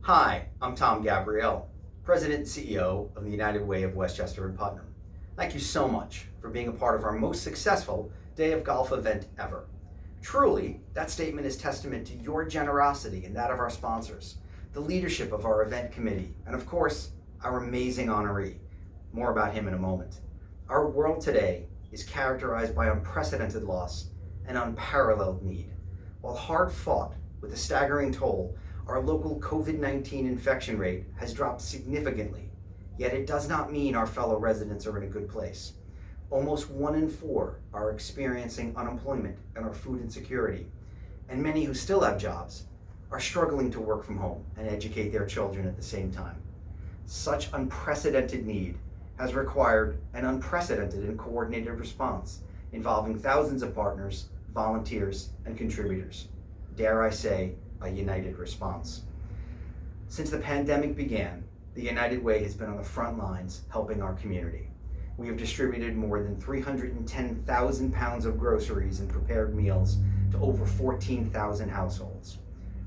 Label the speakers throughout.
Speaker 1: Hi, I'm Tom Gabrielle, President and CEO of the United Way of Westchester and Putnam. Thank you so much for being a part of our most successful day of golf event ever. Truly, that statement is testament to your generosity and that of our sponsors, the leadership of our event committee, and of course, our amazing honoree. More about him in a moment. Our world today is characterized by unprecedented loss and unparalleled need. While hard fought with a staggering toll, our local COVID-19 infection rate has dropped significantly, yet it does not mean our fellow residents are in a good place. Almost 1 in 4 are experiencing unemployment and are food insecurity, and many who still have jobs are struggling to work from home and educate their children at the same time. Such unprecedented need has required an unprecedented and coordinated response involving thousands of partners, volunteers, and contributors. Dare I say, a united response. Since the pandemic began, the United Way has been on the front lines helping our community. We have distributed more than 310,000 pounds of groceries and prepared meals to over 14,000 households.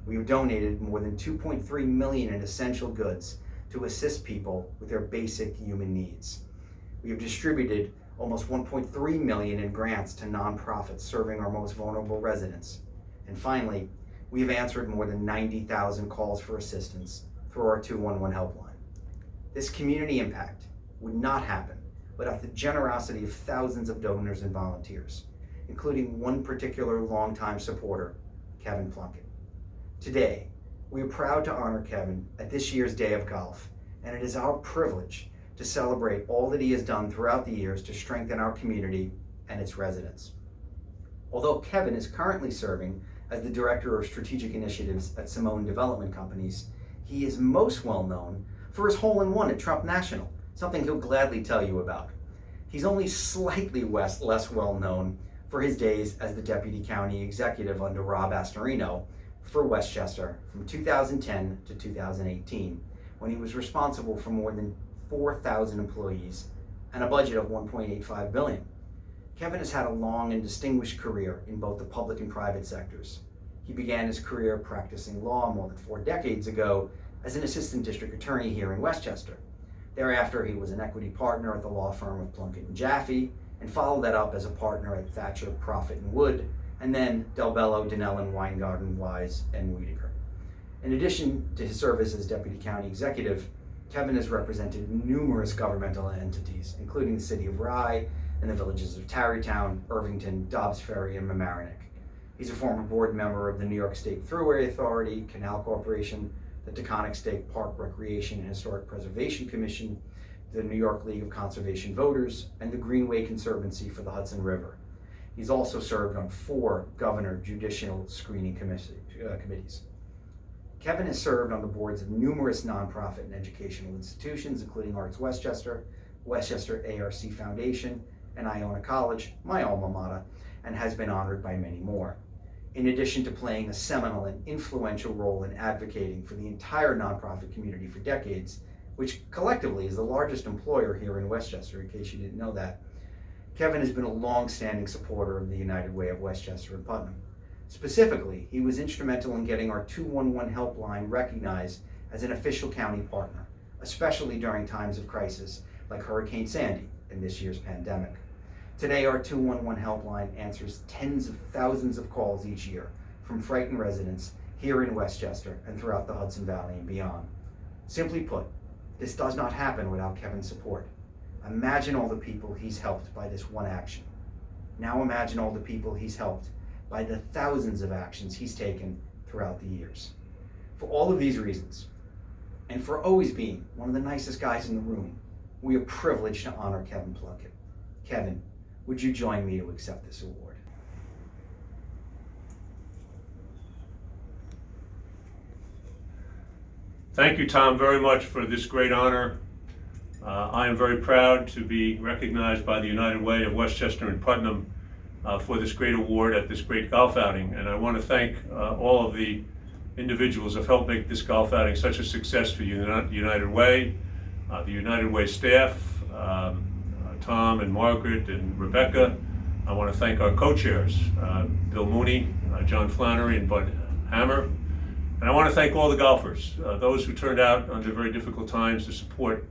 Speaker 1: We have donated more than 2.3 million in essential goods to assist people with their basic human needs. We have distributed almost 1.3 million in grants to nonprofits serving our most vulnerable residents. And finally, we have answered more than 90,000 calls for assistance through our 211 helpline. This community impact would not happen without the generosity of thousands of donors and volunteers, including one particular longtime supporter, Kevin Plunkett. Today, we are proud to honor Kevin at this year's Day of Golf, and it is our privilege to celebrate all that he has done throughout the years to strengthen our community and its residents. Although Kevin is currently serving as the Director of Strategic Initiatives at Simone Development Companies, he is most well known for his hole-in-one at Trump National, something he'll gladly tell you about. He's only slightly less well known for his days as the Deputy County Executive under Rob Astorino for Westchester from 2010 to 2018, when he was responsible for more than 4,000 employees and a budget of $1.85 billion. Kevin has had a long and distinguished career in both the public and private sectors. He began his career practicing law more than 4 decades ago as an assistant district attorney here in Westchester. Thereafter, he was an equity partner at the law firm of Plunkett and Jaffe, and followed that up as a partner at Thatcher, Proffitt and Wood, and then Del Bello, Dinellen, Weingarten, Wise, and Wiedeker. In addition to his service as Deputy County Executive, Kevin has represented numerous governmental entities, including the City of Rye and the villages of Tarrytown, Irvington, Dobbs Ferry, and Mamaroneck. He's a former board member of the New York State Thruway Authority, Canal Corporation, the Taconic State Park Recreation and Historic Preservation Commission, the New York League of Conservation Voters, and the Greenway Conservancy for the Hudson River. He's also served on 4 governor judicial screening committees. Kevin has served on the boards of numerous nonprofit and educational institutions, including Arts Westchester, Westchester ARC Foundation, and Iona College, my alma mater, and has been honored by many more. In addition to playing a seminal and influential role in advocating for the entire nonprofit community for decades, which collectively is the largest employer here in Westchester, in case you didn't know that, Kevin has been a long-standing supporter of the United Way of Westchester and Putnam. Specifically, he was instrumental in getting our 211 helpline recognized as an official county partner, especially during times of crisis like Hurricane Sandy and this year's pandemic. Today, our 211 helpline answers tens of thousands of calls each year from frightened residents here in Westchester and throughout the Hudson Valley and beyond. Simply put, this does not happen without Kevin's support. Imagine all the people he's helped by this one action. Now imagine all the people he's helped by the thousands of actions he's taken throughout the years. For all of these reasons, and for always being one of the nicest guys in the room, we are privileged to honor Kevin Plunkett. Kevin, would you join me to accept this award?
Speaker 2: Thank you, Tom, very much for this great honor. I am very proud to be recognized by the United Way of Westchester and Putnam for this great award at this great golf outing. And I want to thank all of the individuals who have helped make this golf outing such a success for United Way, the United Way staff, Tom and Margaret and Rebecca. I want to thank our co-chairs, Bill Mooney, John Flannery, and Bud Hammer. And I want to thank all the golfers, those who turned out under very difficult times to support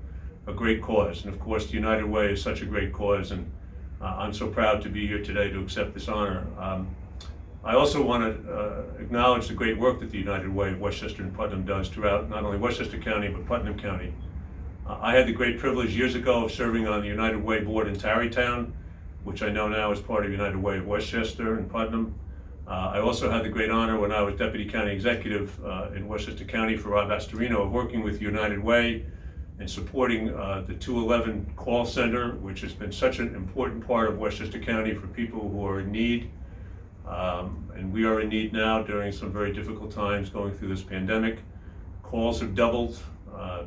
Speaker 2: a great cause. And of course, the United Way is such a great cause, and I'm so proud to be here today to accept this honor. I also want to acknowledge the great work that the United Way of Westchester and Putnam does throughout not only Westchester County, but Putnam County. I had the great privilege years ago of serving on the United Way board in Tarrytown, which I know now is part of United Way of Westchester and Putnam. I also had the great honor when I was Deputy County Executive in Westchester County for Rob Astorino of working with United Way and supporting the 211 call center, which has been such an important part of Westchester County for people who are in need. And we are in need now during some very difficult times going through this pandemic. Calls have doubled,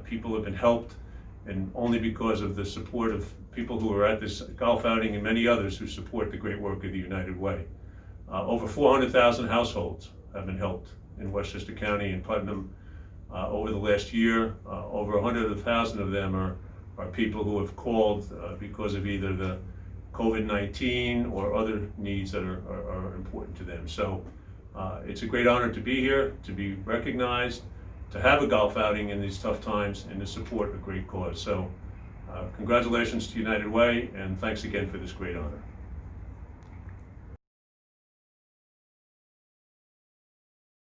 Speaker 2: people have been helped, and only because of the support of people who are at this golf outing and many others who support the great work of the United Way. Over 400,000 households have been helped in Westchester County and Putnam over the last year. Over 100,000 of them are people who have called because of either the COVID-19 or other needs that are important to them. So it's a great honor to be here, to be recognized, to have a golf outing in these tough times, and to support a great cause. So congratulations to United Way, and thanks again for this great honor.